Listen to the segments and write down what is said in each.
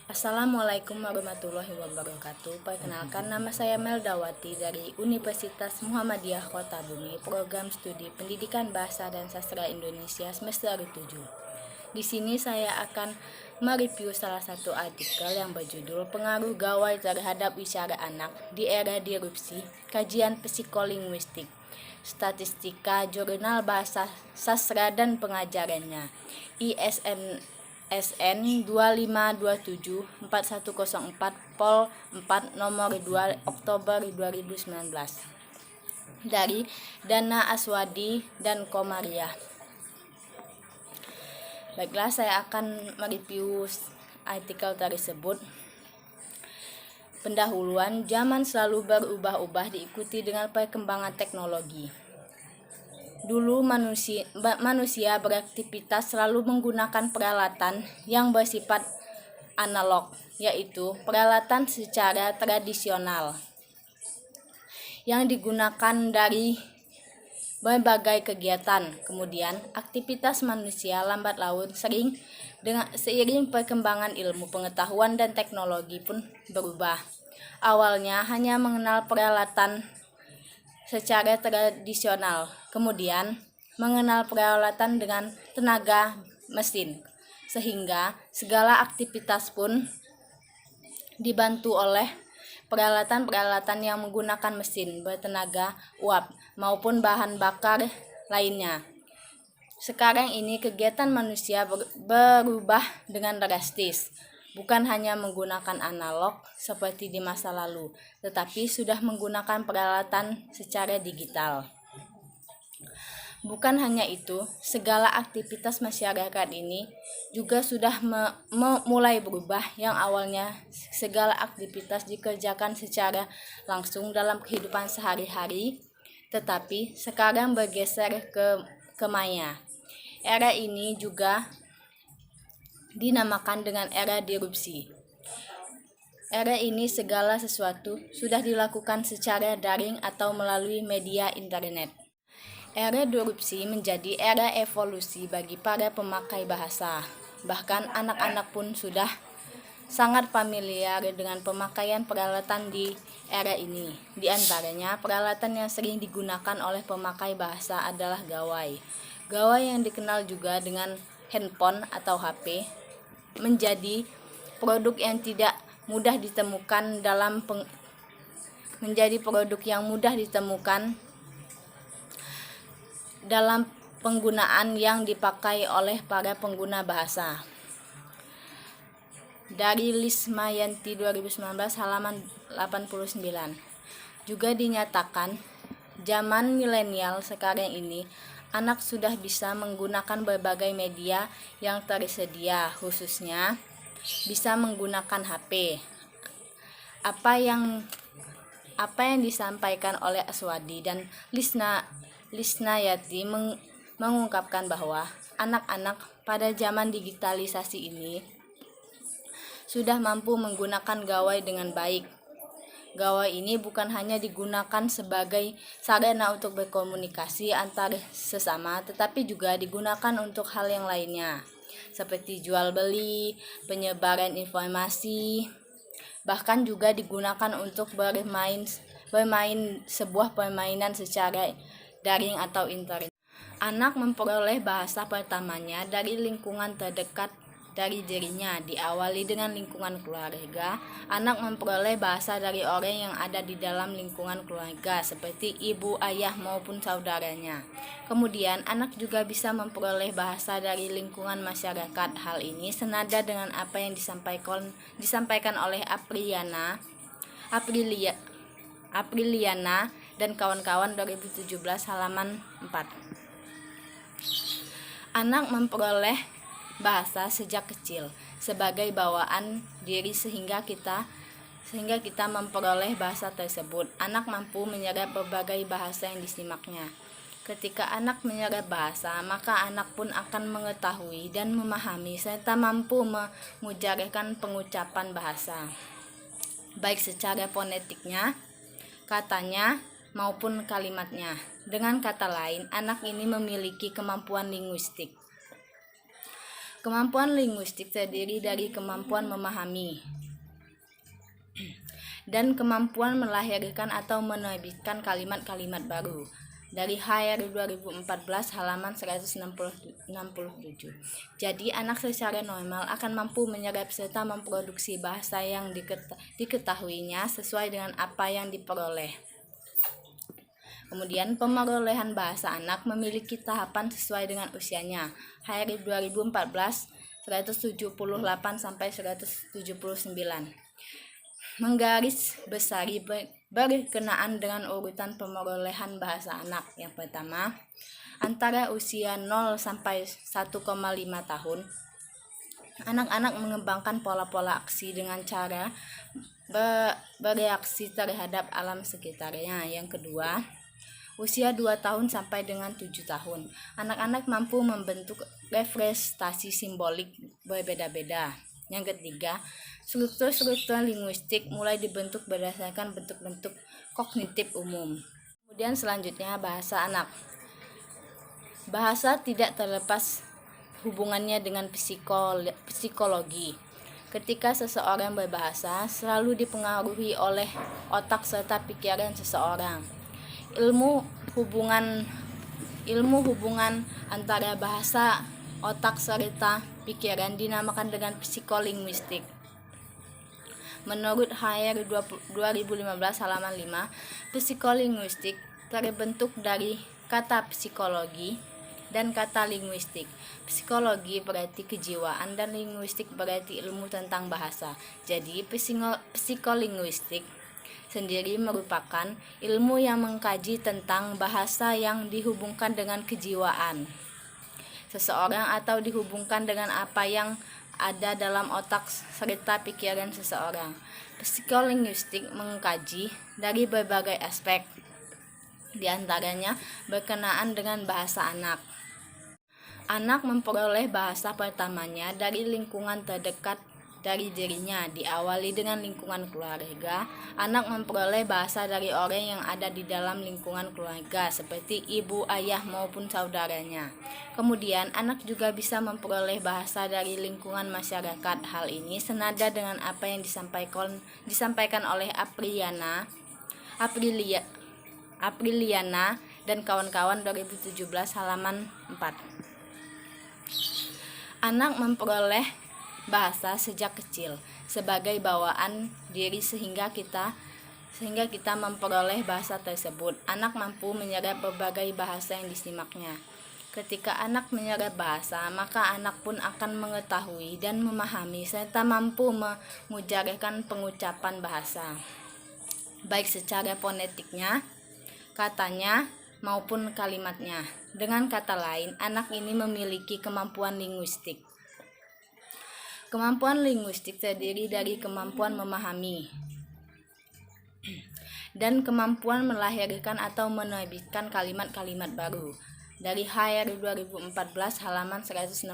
Assalamualaikum warahmatullahi wabarakatuh. Perkenalkan, nama saya Meldawati dari Universitas Muhammadiyah Kota Bumi, Program Studi Pendidikan Bahasa dan Sastra Indonesia semester 7. Di sini saya akan mereview salah satu artikel yang berjudul Pengaruh Gawai Terhadap Wicara Anak di Era Disrupsi, Kajian Psikolinguistik, Statistika, Jurnal Bahasa Sastra dan Pengajarannya, ISN SN 2527-4104 Pol 4 nomor 2 Oktober 2019 dari Dana Aswadi dan Komariah. Baiklah, saya akan mereview artikel tersebut. Pendahuluan, zaman selalu berubah-ubah diikuti dengan perkembangan teknologi. Dulu manusia beraktivitas selalu menggunakan peralatan yang bersifat analog, yaitu peralatan secara tradisional yang digunakan dari berbagai kegiatan. Kemudian, aktivitas manusia lambat laun seiring perkembangan ilmu pengetahuan dan teknologi pun berubah. Awalnya hanya mengenal peralatan secara tradisional, kemudian mengenal peralatan dengan tenaga mesin, sehingga segala aktivitas pun dibantu oleh peralatan-peralatan yang menggunakan mesin bertenaga uap maupun bahan bakar lainnya. Sekarang ini kegiatan manusia berubah dengan drastis. Bukan hanya menggunakan analog seperti di masa lalu, tetapi sudah menggunakan peralatan secara digital. Bukan hanya itu, segala aktivitas masyarakat ini juga sudah mulai berubah. Yang awalnya segala aktivitas dikerjakan secara langsung dalam kehidupan sehari-hari, tetapi sekarang bergeser ke maya. Era ini juga dinamakan dengan era disrupsi. Era ini segala sesuatu sudah dilakukan secara daring atau melalui media internet. Era disrupsi menjadi era evolusi bagi para pemakai bahasa. Bahkan anak-anak pun sudah sangat familiar dengan pemakaian peralatan di era ini. Di antaranya, peralatan yang sering digunakan oleh pemakai bahasa adalah gawai. Gawai yang dikenal juga dengan handphone atau HP menjadi produk yang tidak mudah ditemukan dalam penggunaan yang dipakai oleh para pengguna bahasa. Dari Lismayanti 2019 halaman 89. Juga dinyatakan zaman milenial sekarang ini anak sudah bisa menggunakan berbagai media yang tersedia, khususnya bisa menggunakan HP. Apa yang disampaikan oleh Aswadi dan Lisnayati mengungkapkan bahwa anak-anak pada zaman digitalisasi ini sudah mampu menggunakan gawai dengan baik. Gawai ini bukan hanya digunakan sebagai sarana untuk berkomunikasi antar sesama, tetapi juga digunakan untuk hal yang lainnya, seperti jual beli, penyebaran informasi, bahkan juga digunakan untuk bermain sebuah permainan secara daring atau internet. Anak memperoleh bahasa pertamanya dari lingkungan terdekat dari dirinya. Diawali dengan lingkungan keluarga, anak memperoleh bahasa dari orang yang ada di dalam lingkungan keluarga, seperti ibu, ayah, maupun saudaranya. Kemudian, anak juga bisa memperoleh bahasa dari lingkungan masyarakat. Hal ini senada dengan apa yang disampaikan oleh Apriliana dan kawan-kawan 2017 halaman 4. Anak memperoleh bahasa sejak kecil sebagai bawaan diri sehingga kita memperoleh bahasa tersebut. Anak mampu menyerap berbagai bahasa yang disimaknya. Ketika anak menyerap bahasa, maka anak pun akan mengetahui dan memahami serta mampu mengujarkan pengucapan bahasa, baik secara fonetiknya, katanya, maupun kalimatnya. Dengan kata lain, anak ini memiliki kemampuan linguistik. Kemampuan linguistik terdiri dari kemampuan memahami dan kemampuan melahirkan atau menerbitkan kalimat-kalimat baru. Dari HR 2014 halaman 167. Jadi anak secara normal akan mampu menyerap serta memproduksi bahasa yang diketahuinya sesuai dengan apa yang diperoleh. Kemudian pemerolehan bahasa anak memiliki tahapan sesuai dengan usianya. HR 2014 178 sampai 179. Menggaris besari berkenaan dengan urutan pemerolehan bahasa anak. Yang pertama, antara usia 0 sampai 1,5 tahun, anak-anak mengembangkan pola-pola aksi dengan cara bereaksi terhadap alam sekitarnya. Yang kedua, usia 2 tahun sampai dengan 7 tahun, anak-anak mampu membentuk representasi simbolik berbeda-beda. Yang ketiga, struktur-struktur linguistik mulai dibentuk berdasarkan bentuk-bentuk kognitif umum. Kemudian selanjutnya bahasa anak. Bahasa tidak terlepas hubungannya dengan psikologi. Ketika seseorang berbahasa, selalu dipengaruhi oleh otak serta pikiran seseorang. Ilmu hubungan antara bahasa, otak serta pikiran dinamakan dengan psikolinguistik. Menurut HR 2015 halaman 5, psikolinguistik terbentuk dari kata psikologi dan kata linguistik. Psikologi berarti kejiwaan dan linguistik berarti ilmu tentang bahasa. Jadi psikolinguistik sendiri merupakan ilmu yang mengkaji tentang bahasa yang dihubungkan dengan kejiwaan seseorang atau dihubungkan dengan apa yang ada dalam otak serta pikiran seseorang. Psikolinguistik mengkaji dari berbagai aspek, di antaranya berkenaan dengan bahasa anak. Anak memperoleh bahasa pertamanya dari lingkungan terdekat dari dirinya, diawali dengan lingkungan keluarga. Anak memperoleh bahasa dari orang yang ada di dalam lingkungan keluarga, seperti ibu, ayah, maupun saudaranya. Kemudian, anak juga bisa memperoleh bahasa dari lingkungan masyarakat. Hal ini senada dengan apa yang disampaikan oleh Apriliana dan kawan-kawan 2017 halaman 4. Anak memperoleh bahasa sejak kecil sebagai bawaan diri sehingga kita memperoleh bahasa tersebut. Anak mampu menyerap berbagai bahasa yang disimaknya. Ketika anak menyerap bahasa, maka anak pun akan mengetahui dan memahami serta mampu mengujarkan pengucapan bahasa, baik secara fonetiknya, katanya, maupun kalimatnya. Dengan kata lain, anak ini memiliki kemampuan linguistik. Kemampuan linguistik terdiri dari kemampuan memahami dan kemampuan melahirkan atau menerbitkan kalimat-kalimat baru. Dari HR 2014 halaman 167.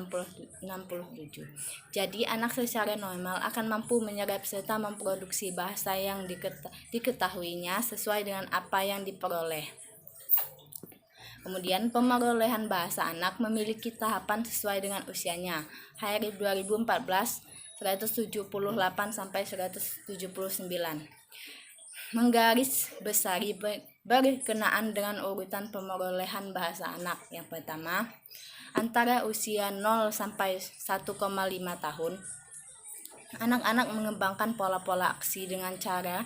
Jadi anak secara normal akan mampu menyerap serta memproduksi bahasa yang diketahuinya sesuai dengan apa yang diperoleh. Kemudian pemerolehan bahasa anak memiliki tahapan sesuai dengan usianya. HR 2014 178 sampai 179. Menggaris besari berkenaan dengan urutan pemerolehan bahasa anak. Yang pertama, antara usia 0 sampai 1,5 tahun, anak-anak mengembangkan pola-pola aksi dengan cara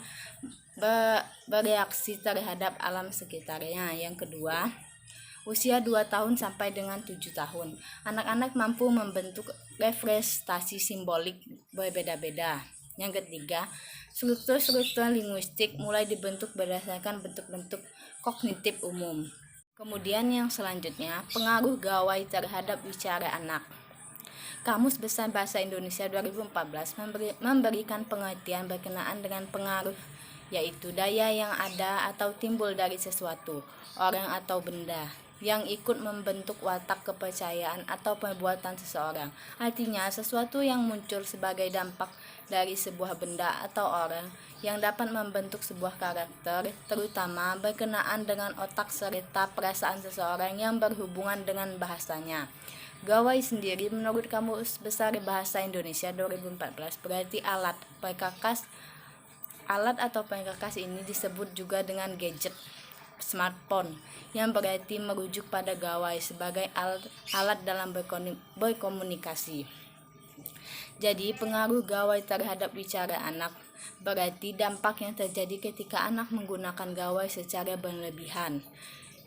bereaksi terhadap alam sekitarnya. Yang kedua, usia 2 tahun sampai dengan 7 tahun, anak-anak mampu membentuk representasi simbolik berbeda-beda. Yang ketiga, struktur-struktur linguistik mulai dibentuk berdasarkan bentuk-bentuk kognitif umum. Kemudian yang selanjutnya, pengaruh gawai terhadap bicara anak. Kamus Besar Bahasa Indonesia 2014 memberikan pengertian berkenaan dengan pengaruh, yaitu daya yang ada atau timbul dari sesuatu, orang atau benda, yang ikut membentuk watak kepercayaan atau perbuatan seseorang. Artinya, sesuatu yang muncul sebagai dampak dari sebuah benda atau orang yang dapat membentuk sebuah karakter, terutama berkenaan dengan otak serta perasaan seseorang yang berhubungan dengan bahasanya. Gawai sendiri menurut Kamus Besar Bahasa Indonesia 2014 berarti alat. Alat atau perkakas ini disebut juga dengan gadget smartphone, yang berarti merujuk pada gawai sebagai alat dalam berkomunikasi. Jadi pengaruh gawai terhadap bicara anak berarti dampak yang terjadi ketika anak menggunakan gawai secara berlebihan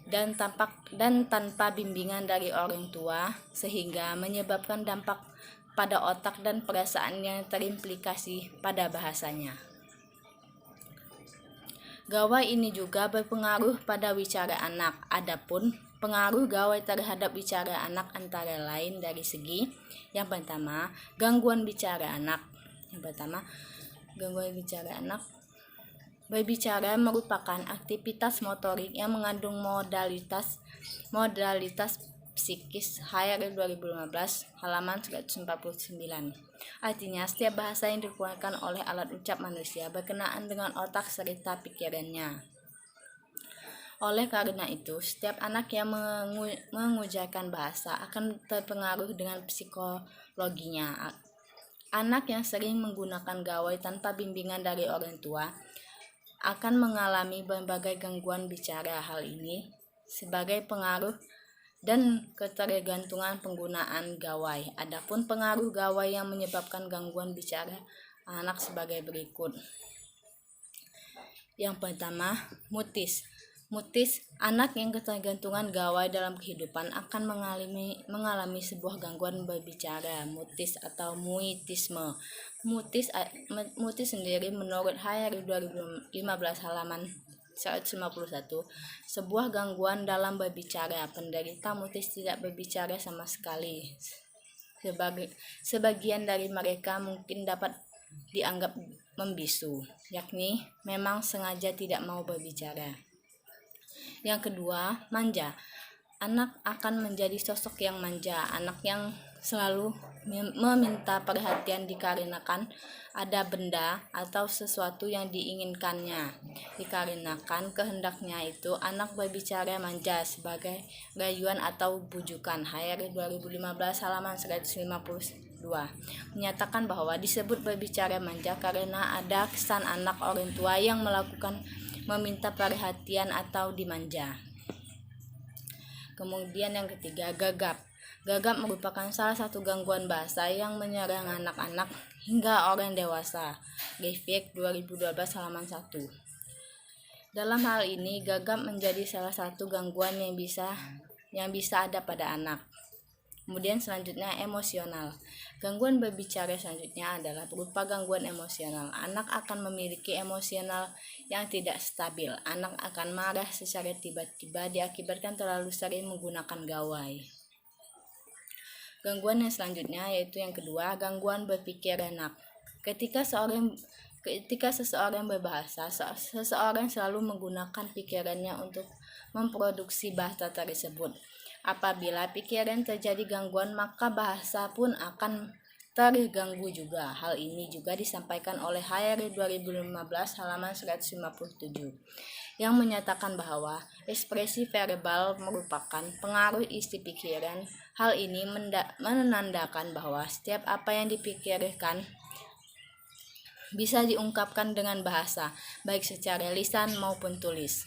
dan tanpa bimbingan dari orang tua, sehingga menyebabkan dampak pada otak dan perasaan yang terimplikasi pada bahasanya. Gawai ini juga berpengaruh pada bicara anak. Adapun pengaruh gawai terhadap bicara anak antara lain dari segi yang pertama, gangguan bicara anak. Berbicara merupakan aktivitas motorik yang mengandung modalitas psikis. HR 2015 halaman 149. Artinya, setiap bahasa yang dikeluarkan oleh alat ucap manusia berkenaan dengan otak serta pikirannya. Oleh karena itu, setiap anak yang mengujarkan bahasa akan terpengaruh dengan psikologinya. Anak yang sering menggunakan gawai tanpa bimbingan dari orang tua akan mengalami berbagai gangguan bicara. Hal ini sebagai pengaruh dan ketergantungan penggunaan gawai. Adapun pengaruh gawai yang menyebabkan gangguan bicara anak sebagai berikut. Yang pertama, mutis. Anak yang ketergantungan gawai dalam kehidupan akan mengalami sebuah gangguan berbicara, mutis atau muitisme. Mutis sendiri menurut HR 2015 halaman 151, sebuah gangguan dalam berbicara. Penderita mutis tidak berbicara sama sekali. Sebagian dari mereka mungkin dapat dianggap membisu, yakni memang sengaja tidak mau berbicara. Yang kedua, manja. Anak akan menjadi sosok yang manja. Anak yang selalu meminta perhatian dikarenakan ada benda atau sesuatu yang diinginkannya. Dikarenakan kehendaknya itu, anak berbicara manja sebagai rayuan atau bujukan. HR 2015 halaman 152 menyatakan bahwa disebut berbicara manja karena ada kesan anak orang tua yang meminta perhatian atau dimanja. Kemudian yang ketiga, gagap. Gagap merupakan salah satu gangguan bahasa yang menyerang anak-anak hingga orang dewasa. Gifek 2012 halaman 1. Dalam hal ini, gagap menjadi salah satu gangguan yang bisa ada pada anak. Kemudian selanjutnya, emosional. Gangguan berbicara selanjutnya adalah berupa gangguan emosional. Anak akan memiliki emosional yang tidak stabil. Anak akan marah secara tiba-tiba diakibatkan terlalu sering menggunakan gawai. Gangguan yang selanjutnya yaitu yang kedua, gangguan berpikir anak. Ketika seseorang berbahasa, seseorang selalu menggunakan pikirannya untuk memproduksi bahasa tersebut. Apabila pikiran terjadi gangguan, maka bahasa pun akan terganggu juga. Hal ini juga disampaikan oleh HR 2015 halaman 157 yang menyatakan bahwa ekspresi verbal merupakan pengaruh isi pikiran. Hal ini menandakan bahwa setiap apa yang dipikirkan bisa diungkapkan dengan bahasa, baik secara lisan maupun tulis.